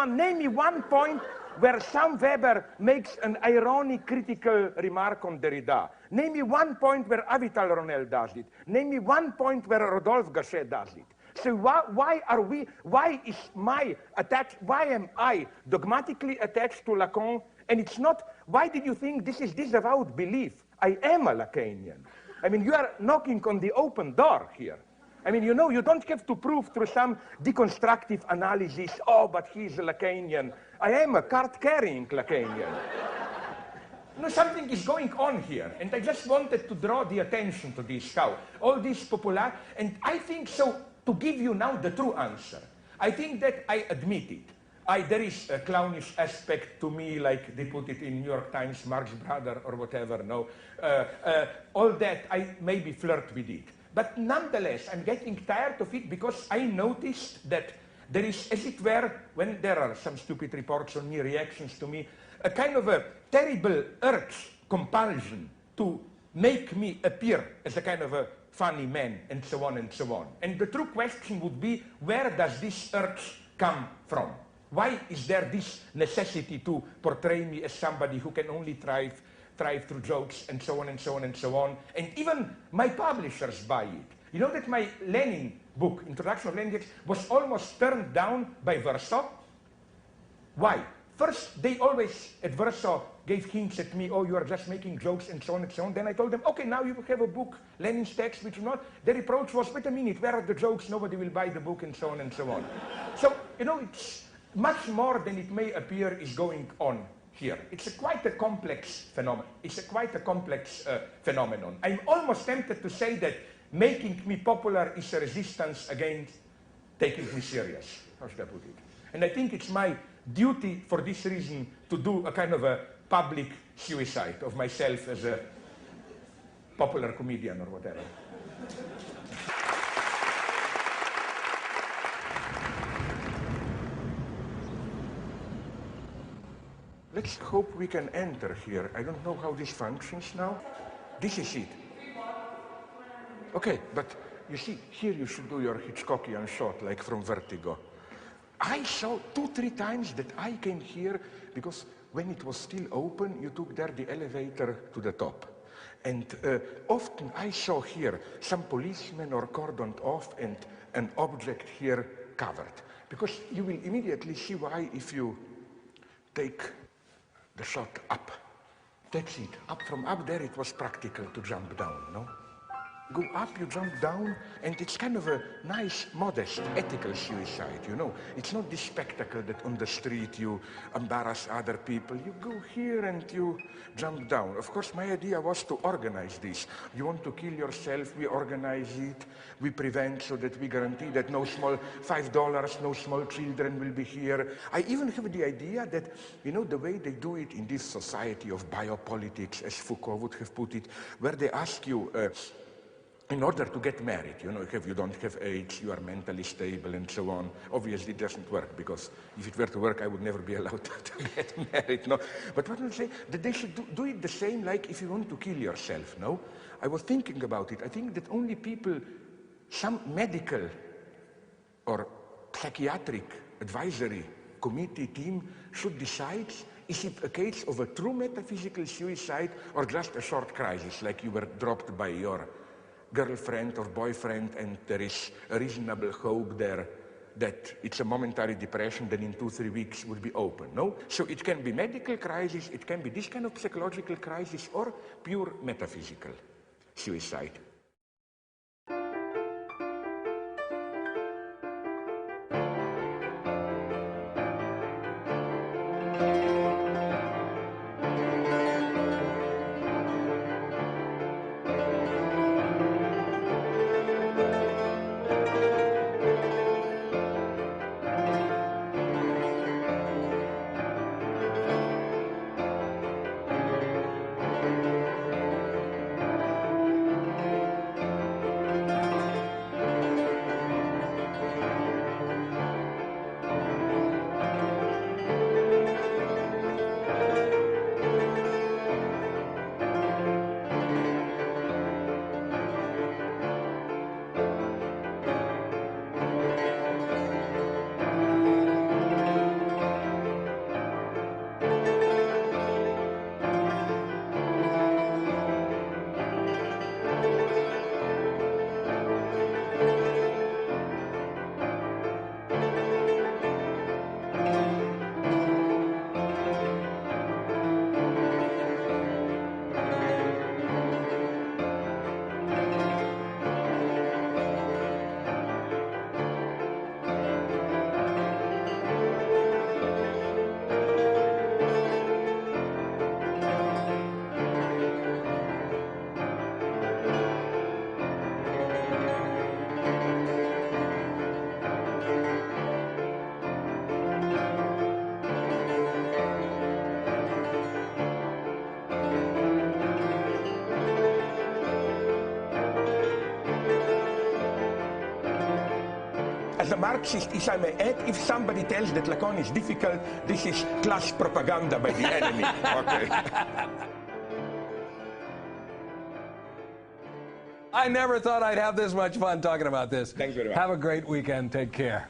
one point where Sam Weber makes an ironic critical remark on Derrida. Name me one point where Avital Ronel does it. Name me one point where Rodolphe Gachet does it. So why am I dogmatically attached to Lacan? And it's not, why did you think this is disavowed belief? I am a Lacanian. I mean, you are knocking on the open door here. I mean, you know, you don't have to prove through some deconstructive analysis, oh, but he's a Lacanian. I am a card-carrying Lacanian. No, something is going on here, and I just wanted to draw the attention to this, how all this popular, and I think so, to give you now the true answer, I think that I admit it. There is a clownish aspect to me, like they put it in New York Times, Marx Brother or whatever, no. All that, I maybe flirt with it. But nonetheless, I'm getting tired of it because I noticed that there is, as it were, when there are some stupid reports on me, reactions to me, a kind of a terrible urge, compulsion to make me appear as a kind of a funny man, and so on and so on. And the true question would be, where does this urge come from? Why is there this necessity to portray me as somebody who can only thrive through jokes, and so on and so on and so on? And even my publishers buy it. You know that my Lenin book, Introduction of Lenin, was almost turned down by Verso? Why? First, they always, at Verso, gave hints at me, oh, you are just making jokes, and so on and so on. Then I told them, okay, now you have a book, Lenin's text, which is not. Their approach was, wait a minute, where are the jokes? Nobody will buy the book, and so on and so on. So, you know, it's much more than it may appear is going on here. It's quite a complex phenomenon. It's quite a complex phenomenon. I'm almost tempted to say that making me popular is a resistance against taking me serious. How should I put it? And I think it's my duty for this reason to do a kind of a public suicide of myself as a popular comedian or whatever. Let's hope we can enter here. I don't know how this functions now. This is it. Okay, but you see, here you should do your Hitchcockian shot, like from Vertigo. I saw 2-3 times that I came here because when it was still open, you took there the elevator to the top. And often I saw here some policemen or cordoned off and an object here covered. Because you will immediately see why if you take the shot up. That's it. From up there it was practical to jump down, no? Go up, you jump down, and it's kind of a nice, modest, ethical suicide, you know. It's not this spectacle that on the street you embarrass other people. You go here and you jump down. Of course, my idea was to organize this. You want to kill yourself, we organize it, we prevent so that we guarantee that no small $5, no small children will be here. I even have the idea that, you know, the way they do it in this society of biopolitics, as Foucault would have put it, where they ask you, in order to get married, you know, if you don't have AIDS, you are mentally stable and so on. Obviously it doesn't work, because if it were to work, I would never be allowed to get married, no? But what I'm saying, that they should do it the same like if you want to kill yourself, no? I was thinking about it. I think that only people, some medical or psychiatric advisory committee team should decide, is it a case of a true metaphysical suicide or just a short crisis, like you were dropped by your girlfriend or boyfriend and there is a reasonable hope there that it's a momentary depression, then in 2-3 weeks would be open, no? So it can be medical crisis, it can be this kind of psychological crisis or pure metaphysical suicide. As a Marxist, if I may add, if somebody tells that Lacan is difficult, this is class propaganda by the enemy. Okay. I never thought I'd have this much fun talking about this. Thanks very much. Have a great weekend. Take care.